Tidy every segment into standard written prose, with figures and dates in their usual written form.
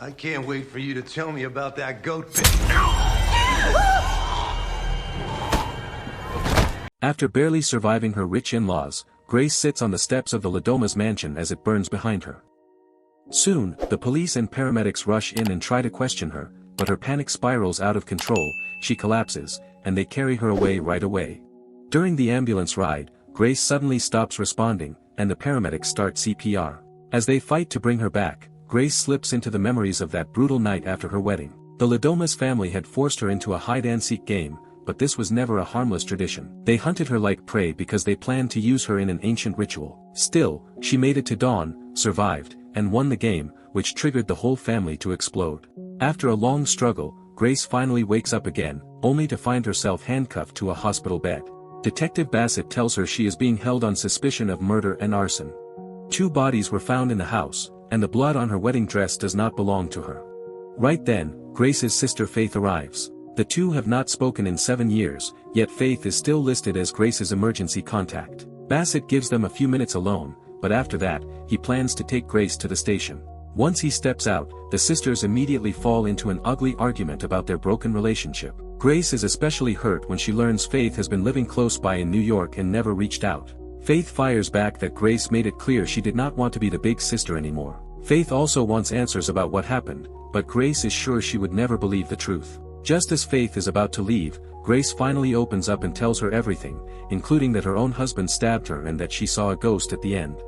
I can't wait for you to tell me about that goat pit. After barely surviving her rich in-laws, Grace sits on the steps of the Ledomas mansion as it burns behind her. Soon, the police and paramedics rush in and try to question her, but her panic spirals out of control, she collapses, and they carry her away right away. During the ambulance ride, Grace suddenly stops responding, and the paramedics start CPR. As they fight to bring her back, Grace slips into the memories of that brutal night after her wedding. The Ledomas family had forced her into a hide-and-seek game, but this was never a harmless tradition. They hunted her like prey because they planned to use her in an ancient ritual. Still, she made it to dawn, survived, and won the game, which triggered the whole family to explode. After a long struggle, Grace finally wakes up again, only to find herself handcuffed to a hospital bed. Detective Bassett tells her she is being held on suspicion of murder and arson. 2 bodies were found in the house, and the blood on her wedding dress does not belong to her. Right then, Grace's sister Faith arrives. The two have not spoken in 7 years, yet Faith is still listed as Grace's emergency contact. Bassett gives them a few minutes alone, but after that, he plans to take Grace to the station. Once he steps out, the sisters immediately fall into an ugly argument about their broken relationship. Grace is especially hurt when she learns Faith has been living close by in New York and never reached out. Faith fires back that Grace made it clear she did not want to be the big sister anymore. Faith also wants answers about what happened, but Grace is sure she would never believe the truth. Just as Faith is about to leave, Grace finally opens up and tells her everything, including that her own husband stabbed her and that she saw a ghost at the end.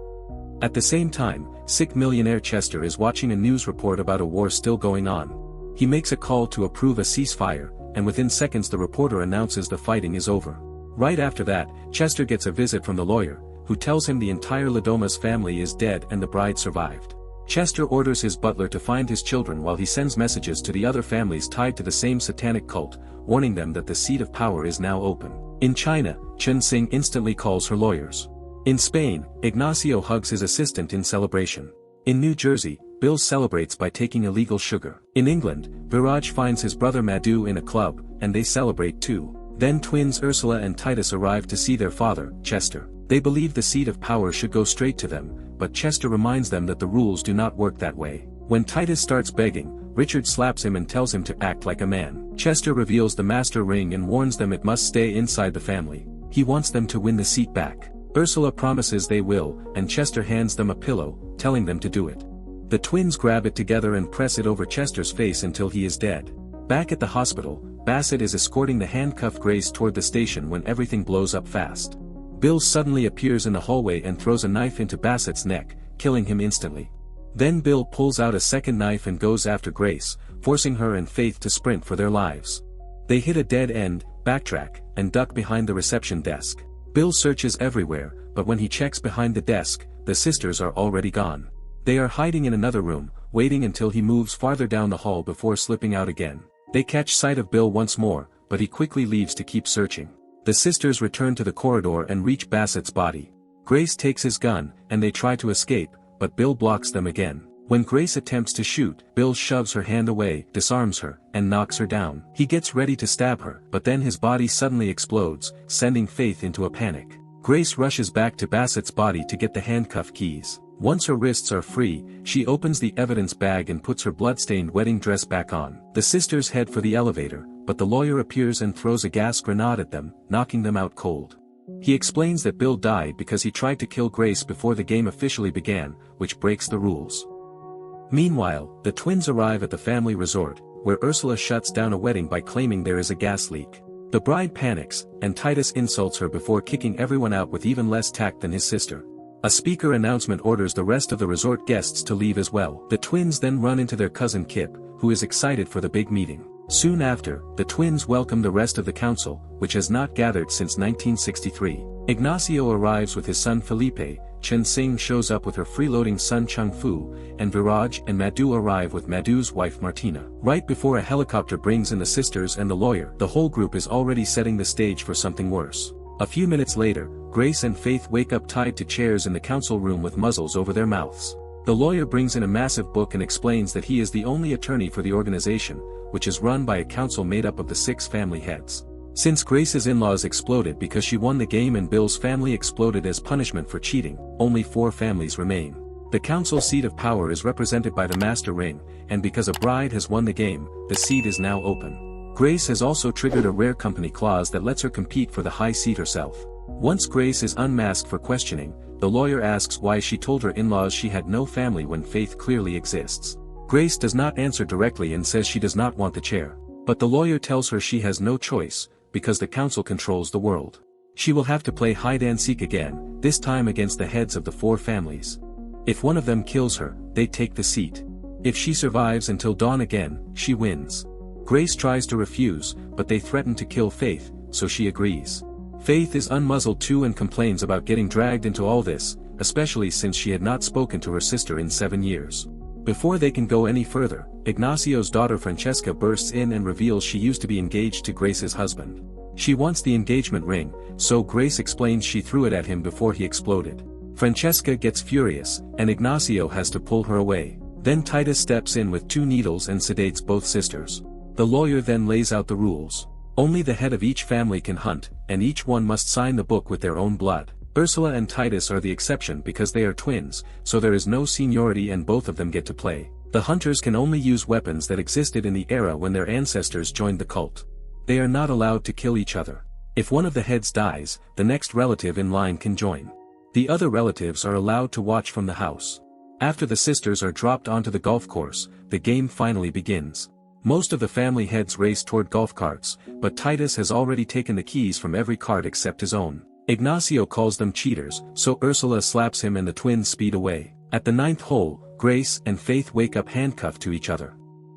At the same time, sick millionaire Chester is watching a news report about a war still going on. He makes a call to approve a ceasefire, and within seconds the reporter announces the fighting is over. Right after that, Chester gets a visit from the lawyer, who tells him the entire Ledomas family is dead and the bride survived. Chester orders his butler to find his children while he sends messages to the other families tied to the same satanic cult, warning them that the seat of power is now open. In China, Chen Xing instantly calls her lawyers. In Spain, Ignacio hugs his assistant in celebration. In New Jersey, Bill celebrates by taking illegal sugar. In England, Viraj finds his brother Madhu in a club, and they celebrate too. Then twins Ursula and Titus arrive to see their father, Chester. They believe the seat of power should go straight to them, but Chester reminds them that the rules do not work that way. When Titus starts begging, Richard slaps him and tells him to act like a man. Chester reveals the master ring and warns them it must stay inside the family. He wants them to win the seat back. Ursula promises they will, and Chester hands them a pillow, telling them to do it. The twins grab it together and press it over Chester's face until he is dead. Back at the hospital, Bassett is escorting the handcuffed Grace toward the station when everything blows up fast. Bill suddenly appears in the hallway and throws a knife into Bassett's neck, killing him instantly. Then Bill pulls out a second knife and goes after Grace, forcing her and Faith to sprint for their lives. They hit a dead end, backtrack, and duck behind the reception desk. Bill searches everywhere, but when he checks behind the desk, the sisters are already gone. They are hiding in another room, waiting until he moves farther down the hall before slipping out again. They catch sight of Bill once more, but he quickly leaves to keep searching. The sisters return to the corridor and reach Bassett's body. Grace takes his gun, and they try to escape, but Bill blocks them again. When Grace attempts to shoot, Bill shoves her hand away, disarms her, and knocks her down. He gets ready to stab her, but then his body suddenly explodes, sending Faith into a panic. Grace rushes back to Bassett's body to get the handcuff keys. Once her wrists are free, she opens the evidence bag and puts her blood-stained wedding dress back on. The sisters head for the elevator, but the lawyer appears and throws a gas grenade at them, knocking them out cold. He explains that Bill died because he tried to kill Grace before the game officially began, which breaks the rules. Meanwhile, the twins arrive at the family resort, where Ursula shuts down a wedding by claiming there is a gas leak. The bride panics, and Titus insults her before kicking everyone out with even less tact than his sister. A speaker announcement orders the rest of the resort guests to leave as well. The twins then run into their cousin Kip, who is excited for the big meeting. Soon after, the twins welcome the rest of the council, which has not gathered since 1963. Ignacio arrives with his son Felipe, Chen Xing shows up with her freeloading son Chung Fu, and Viraj and Madhu arrive with Madhu's wife Martina. Right before a helicopter brings in the sisters and the lawyer, the whole group is already setting the stage for something worse. A few minutes later, Grace and Faith wake up tied to chairs in the council room with muzzles over their mouths. The lawyer brings in a massive book and explains that he is the only attorney for the organization, which is run by a council made up of the 6 family heads. Since Grace's in-laws exploded because she won the game and Bill's family exploded as punishment for cheating, only 4 families remain. The council seat of power is represented by the master ring, and because a bride has won the game, the seat is now open. Grace has also triggered a rare company clause that lets her compete for the high seat herself. Once Grace is unmasked for questioning, the lawyer asks why she told her in-laws she had no family when Faith clearly exists. Grace does not answer directly and says she does not want the chair. But the lawyer tells her she has no choice, because the council controls the world. She will have to play hide-and-seek again, this time against the heads of the 4 families. If one of them kills her, they take the seat. If she survives until dawn again, she wins. Grace tries to refuse, but they threaten to kill Faith, so she agrees. Faith is unmuzzled too and complains about getting dragged into all this, especially since she had not spoken to her sister in 7 years. Before they can go any further, Ignacio's daughter Francesca bursts in and reveals she used to be engaged to Grace's husband. She wants the engagement ring, so Grace explains she threw it at him before he exploded. Francesca gets furious, and Ignacio has to pull her away. Then Titus steps in with 2 needles and sedates both sisters. The lawyer then lays out the rules. Only the head of each family can hunt, and each one must sign the book with their own blood. Ursula and Titus are the exception because they are twins, so there is no seniority and both of them get to play. The hunters can only use weapons that existed in the era when their ancestors joined the cult. They are not allowed to kill each other. If one of the heads dies, the next relative in line can join. The other relatives are allowed to watch from the house. After the sisters are dropped onto the golf course, the game finally begins. Most of the family heads race toward golf carts, but Titus has already taken the keys from every cart except his own. Ignacio calls them cheaters, so Ursula slaps him and the twins speed away. At the 9th hole, Grace and Faith wake up handcuffed to each other.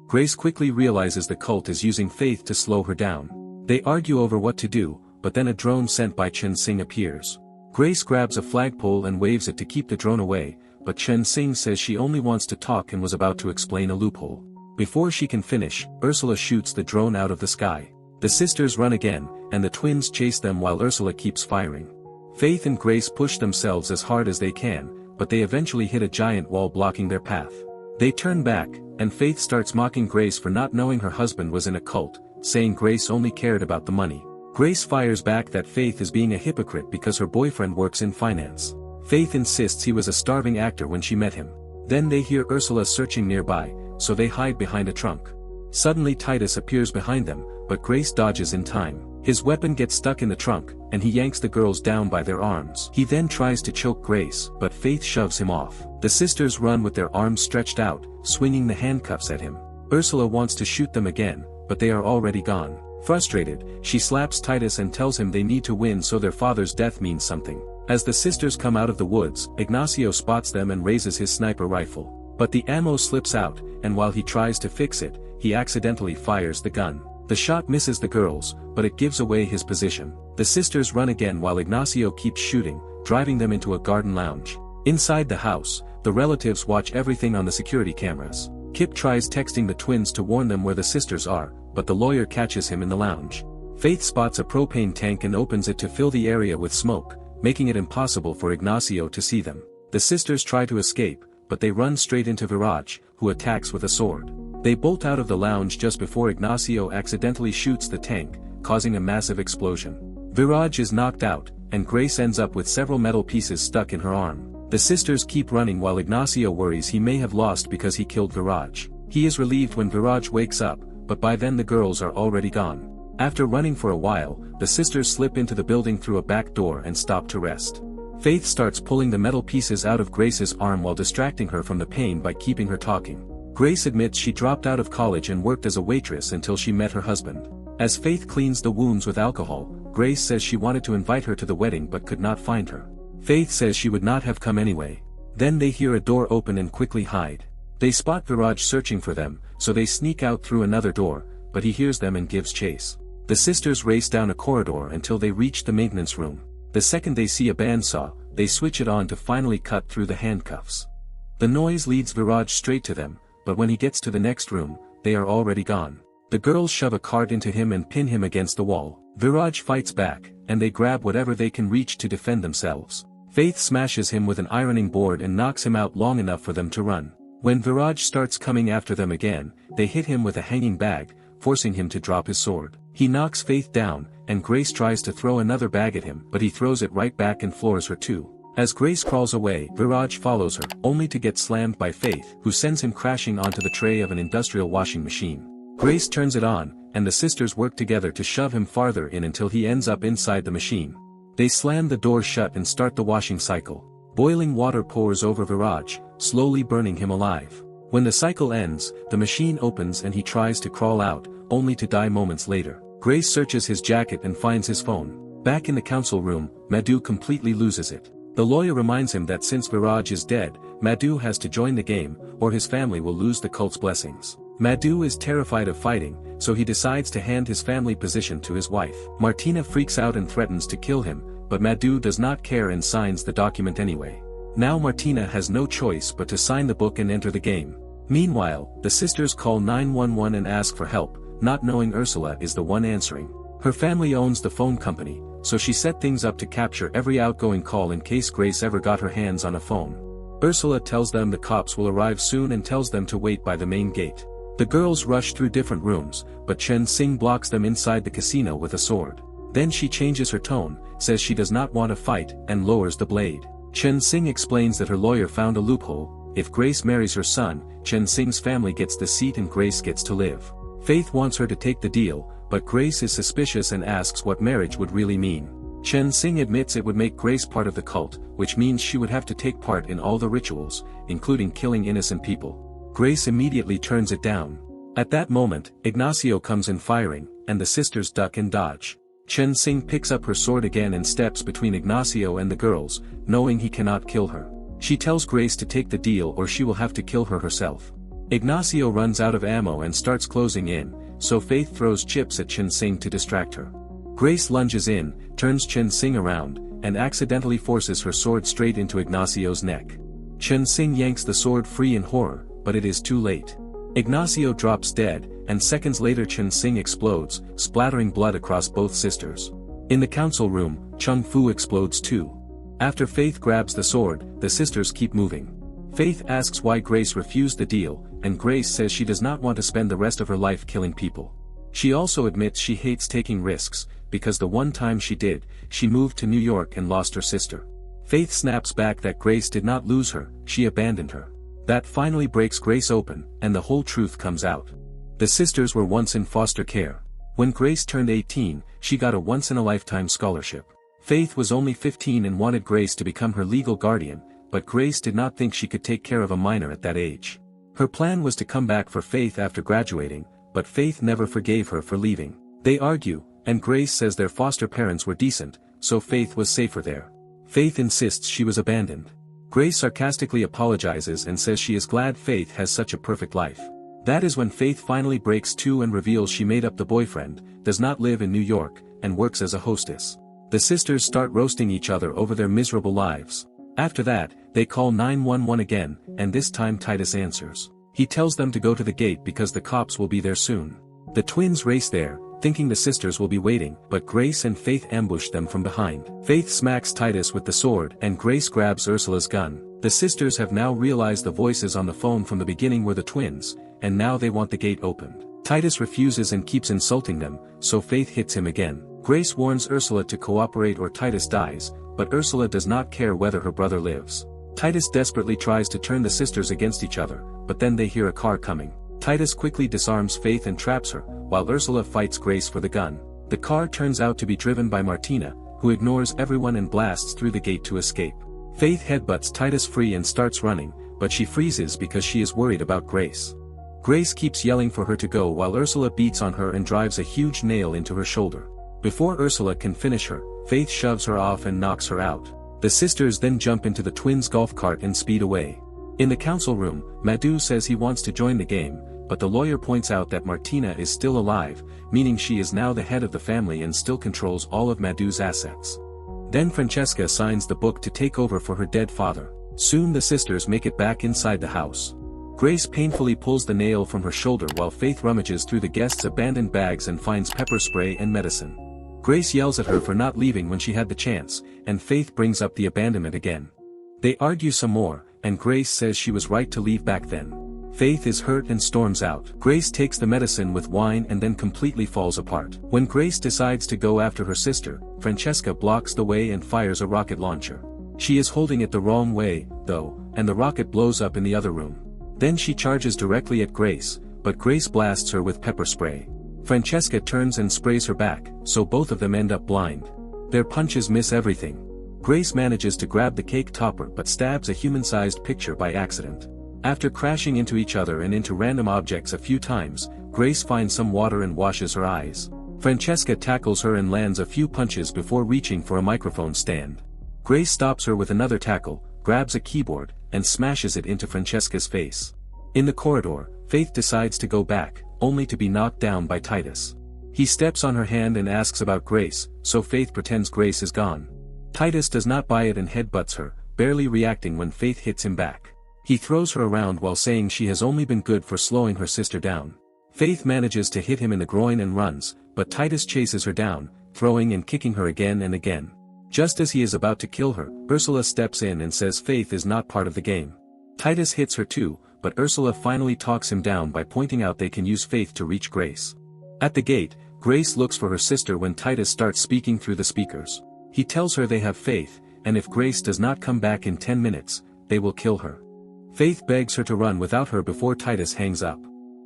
Grace quickly realizes the cult is using Faith to slow her down. They argue over what to do, but then a drone sent by Chen Sing appears. Grace grabs a flagpole and waves it to keep the drone away, but Chen Sing says she only wants to talk and was about to explain a loophole. Before she can finish, Ursula shoots the drone out of the sky. The sisters run again, and the twins chase them while Ursula keeps firing. Faith and Grace push themselves as hard as they can, but they eventually hit a giant wall blocking their path. They turn back, and Faith starts mocking Grace for not knowing her husband was in a cult, saying Grace only cared about the money. Grace fires back that Faith is being a hypocrite because her boyfriend works in finance. Faith insists he was a starving actor when she met him. Then they hear Ursula searching nearby, so they hide behind a trunk. Suddenly Titus appears behind them, but Grace dodges in time. His weapon gets stuck in the trunk, and he yanks the girls down by their arms. He then tries to choke Grace, but Faith shoves him off. The sisters run with their arms stretched out, swinging the handcuffs at him. Ursula wants to shoot them again, but they are already gone. Frustrated, she slaps Titus and tells him they need to win so their father's death means something. As the sisters come out of the woods, Ignacio spots them and raises his sniper rifle. But the ammo slips out, and while he tries to fix it, he accidentally fires the gun. The shot misses the girls, but it gives away his position. The sisters run again while Ignacio keeps shooting, driving them into a garden lounge. Inside the house, the relatives watch everything on the security cameras. Kip tries texting the twins to warn them where the sisters are, but the lawyer catches him in the lounge. Faith spots a propane tank and opens it to fill the area with smoke, making it impossible for Ignacio to see them. The sisters try to escape, but they run straight into Viraj, who attacks with a sword. They bolt out of the lounge just before Ignacio accidentally shoots the tank, causing a massive explosion. Viraj is knocked out, and Grace ends up with several metal pieces stuck in her arm. The sisters keep running while Ignacio worries he may have lost because he killed Viraj. He is relieved when Viraj wakes up, but by then the girls are already gone. After running for a while, the sisters slip into the building through a back door and stop to rest. Faith starts pulling the metal pieces out of Grace's arm while distracting her from the pain by keeping her talking. Grace admits she dropped out of college and worked as a waitress until she met her husband. As Faith cleans the wounds with alcohol, Grace says she wanted to invite her to the wedding but could not find her. Faith says she would not have come anyway. Then they hear a door open and quickly hide. They spot Viraj searching for them, so they sneak out through another door, but he hears them and gives chase. The sisters race down a corridor until they reach the maintenance room. The second they see a bandsaw, they switch it on to finally cut through the handcuffs. The noise leads Viraj straight to them, but when he gets to the next room, they are already gone. The girls shove a cart into him and pin him against the wall. Viraj fights back, and they grab whatever they can reach to defend themselves. Faith smashes him with an ironing board and knocks him out long enough for them to run. When Viraj starts coming after them again, they hit him with a hanging bag, forcing him to drop his sword. He knocks Faith down, and Grace tries to throw another bag at him but he throws it right back and floors her too. As Grace crawls away, Viraj follows her, only to get slammed by Faith, who sends him crashing onto the tray of an industrial washing machine. Grace turns it on, and the sisters work together to shove him farther in until he ends up inside the machine. They slam the door shut and start the washing cycle. Boiling water pours over Viraj, slowly burning him alive. When the cycle ends, the machine opens and he tries to crawl out, only to die moments later. Grace searches his jacket and finds his phone. Back in the council room, Madhu completely loses it. The lawyer reminds him that since Viraj is dead, Madhu has to join the game, or his family will lose the cult's blessings. Madhu is terrified of fighting, so he decides to hand his family position to his wife. Martina freaks out and threatens to kill him, but Madhu does not care and signs the document anyway. Now Martina has no choice but to sign the book and enter the game. Meanwhile, the sisters call 911 and ask for help, not knowing Ursula is the one answering. Her family owns the phone company, so she set things up to capture every outgoing call in case Grace ever got her hands on a phone. Ursula tells them the cops will arrive soon and tells them to wait by the main gate. The girls rush through different rooms, but Chen Xing blocks them inside the casino with a sword. Then she changes her tone, says she does not want to fight, and lowers the blade. Chen Xing explains that her lawyer found a loophole. If Grace marries her son, Chen Xing's family gets the seat and Grace gets to live. Faith wants her to take the deal, but Grace is suspicious and asks what marriage would really mean. Chen Xing admits it would make Grace part of the cult, which means she would have to take part in all the rituals, including killing innocent people. Grace immediately turns it down. At that moment, Ignacio comes in firing, and the sisters duck and dodge. Chen Xing picks up her sword again and steps between Ignacio and the girls, knowing he cannot kill her. She tells Grace to take the deal or she will have to kill her herself. Ignacio runs out of ammo and starts closing in, so Faith throws chips at Chen Xing to distract her. Grace lunges in, turns Chen Xing around, and accidentally forces her sword straight into Ignacio's neck. Chen Xing yanks the sword free in horror, but it is too late. Ignacio drops dead, and seconds later Chen Xing explodes, splattering blood across both sisters. In the council room, Chung Fu explodes too. After Faith grabs the sword, the sisters keep moving. Faith asks why Grace refused the deal, and Grace says she does not want to spend the rest of her life killing people. She also admits she hates taking risks, because the one time she did, she moved to New York and lost her sister. Faith snaps back that Grace did not lose her, she abandoned her. That finally breaks Grace open, and the whole truth comes out. The sisters were once in foster care. When Grace turned 18, she got a once-in-a-lifetime scholarship. Faith was only 15 and wanted Grace to become her legal guardian, but Grace did not think she could take care of a minor at that age. Her plan was to come back for Faith after graduating, but Faith never forgave her for leaving. They argue, and Grace says their foster parents were decent, so Faith was safer there. Faith insists she was abandoned. Grace sarcastically apologizes and says she is glad Faith has such a perfect life. That is when Faith finally breaks too and reveals she made up the boyfriend, does not live in New York, and works as a hostess. The sisters start roasting each other over their miserable lives. After that, they call 911 again, and this time Titus answers. He tells them to go to the gate because the cops will be there soon. The twins race there, thinking the sisters will be waiting, but Grace and Faith ambush them from behind. Faith smacks Titus with the sword and Grace grabs Ursula's gun. The sisters have now realized the voices on the phone from the beginning were the twins, and now they want the gate opened. Titus refuses and keeps insulting them, so Faith hits him again. Grace warns Ursula to cooperate or Titus dies, but Ursula does not care whether her brother lives. Titus desperately tries to turn the sisters against each other, but then they hear a car coming. Titus quickly disarms Faith and traps her, while Ursula fights Grace for the gun. The car turns out to be driven by Martina, who ignores everyone and blasts through the gate to escape. Faith headbutts Titus free and starts running, but she freezes because she is worried about Grace. Grace keeps yelling for her to go while Ursula beats on her and drives a huge nail into her shoulder. Before Ursula can finish her, Faith shoves her off and knocks her out. The sisters then jump into the twins' golf cart and speed away. In the council room, Madhu says he wants to join the game, but the lawyer points out that Martina is still alive, meaning she is now the head of the family and still controls all of Madhu's assets. Then Francesca signs the book to take over for her dead father. Soon the sisters make it back inside the house. Grace painfully pulls the nail from her shoulder while Faith rummages through the guests' abandoned bags and finds pepper spray and medicine. Grace yells at her for not leaving when she had the chance, and Faith brings up the abandonment again. They argue some more, and Grace says she was right to leave back then. Faith is hurt and storms out. Grace takes the medicine with wine and then completely falls apart. When Grace decides to go after her sister, Francesca blocks the way and fires a rocket launcher. She is holding it the wrong way, though, and the rocket blows up in the other room. Then she charges directly at Grace, but Grace blasts her with pepper spray. Francesca turns and sprays her back, so both of them end up blind. Their punches miss everything. Grace manages to grab the cake topper but stabs a human-sized picture by accident. After crashing into each other and into random objects a few times, Grace finds some water and washes her eyes. Francesca tackles her and lands a few punches before reaching for a microphone stand. Grace stops her with another tackle, grabs a keyboard, and smashes it into Francesca's face. In the corridor, Faith decides to go back, only to be knocked down by Titus. He steps on her hand and asks about Grace, so Faith pretends Grace is gone. Titus does not buy it and headbutts her, barely reacting when Faith hits him back. He throws her around while saying she has only been good for slowing her sister down. Faith manages to hit him in the groin and runs, but Titus chases her down, throwing and kicking her again and again. Just as he is about to kill her, Ursula steps in and says Faith is not part of the game. Titus hits her too, but Ursula finally talks him down by pointing out they can use Faith to reach Grace. At the gate, Grace looks for her sister when Titus starts speaking through the speakers. He tells her they have Faith, and if Grace does not come back in 10 minutes, they will kill her. Faith begs her to run without her before Titus hangs up.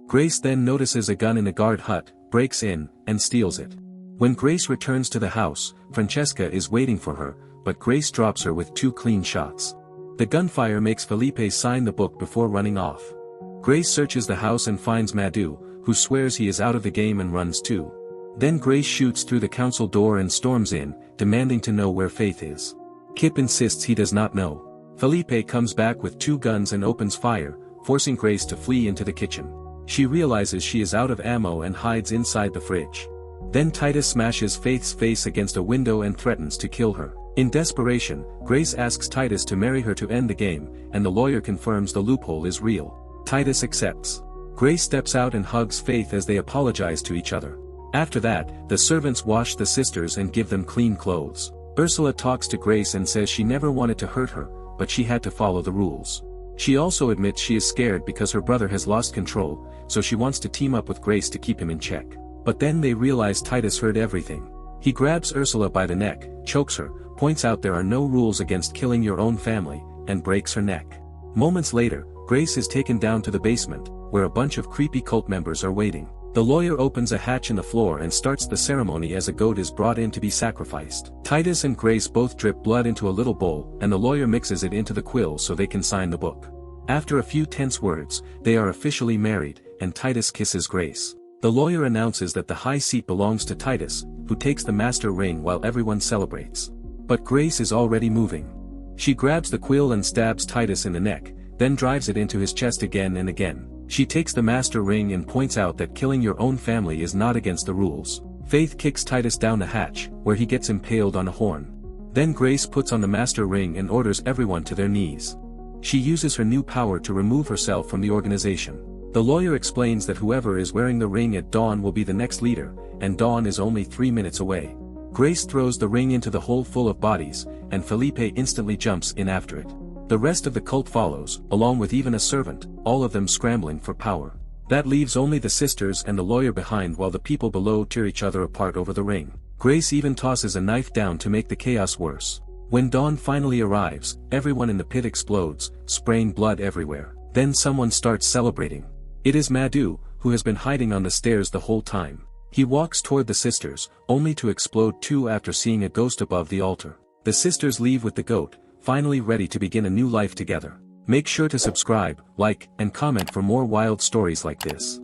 Grace then notices a gun in a guard hut, breaks in, and steals it. When Grace returns to the house, Francesca is waiting for her, but Grace drops her with 2 clean shots. The gunfire makes Felipe sign the book before running off. Grace searches the house and finds Madhu, who swears he is out of the game and runs too. Then Grace shoots through the council door and storms in, demanding to know where Faith is. Kip insists he does not know. Felipe comes back with 2 guns and opens fire, forcing Grace to flee into the kitchen. She realizes she is out of ammo and hides inside the fridge. Then Titus smashes Faith's face against a window and threatens to kill her. In desperation, Grace asks Titus to marry her to end the game, and the lawyer confirms the loophole is real. Titus accepts. Grace steps out and hugs Faith as they apologize to each other. After that, the servants wash the sisters and give them clean clothes. Ursula talks to Grace and says she never wanted to hurt her, but she had to follow the rules. She also admits she is scared because her brother has lost control, so she wants to team up with Grace to keep him in check. But then they realize Titus heard everything. He grabs Ursula by the neck, chokes her, points out there are no rules against killing your own family, and breaks her neck. Moments later, Grace is taken down to the basement, where a bunch of creepy cult members are waiting. The lawyer opens a hatch in the floor and starts the ceremony as a goat is brought in to be sacrificed. Titus and Grace both drip blood into a little bowl, and the lawyer mixes it into the quill so they can sign the book. After a few tense words, they are officially married, and Titus kisses Grace. The lawyer announces that the high seat belongs to Titus, who takes the master ring while everyone celebrates. But Grace is already moving. She grabs the quill and stabs Titus in the neck, then drives it into his chest again and again. She takes the master ring and points out that killing your own family is not against the rules. Faith kicks Titus down the hatch, where he gets impaled on a horn. Then Grace puts on the master ring and orders everyone to their knees. She uses her new power to remove herself from the organization. The lawyer explains that whoever is wearing the ring at dawn will be the next leader, and dawn is only 3 minutes away. Grace throws the ring into the hole full of bodies, and Felipe instantly jumps in after it. The rest of the cult follows, along with even a servant, all of them scrambling for power. That leaves only the sisters and the lawyer behind while the people below tear each other apart over the ring. Grace even tosses a knife down to make the chaos worse. When dawn finally arrives, everyone in the pit explodes, spraying blood everywhere. Then someone starts celebrating. It is Madhu, who has been hiding on the stairs the whole time. He walks toward the sisters, only to explode too after seeing a ghost above the altar. The sisters leave with the goat, finally ready to begin a new life together. Make sure to subscribe, like, and comment for more wild stories like this.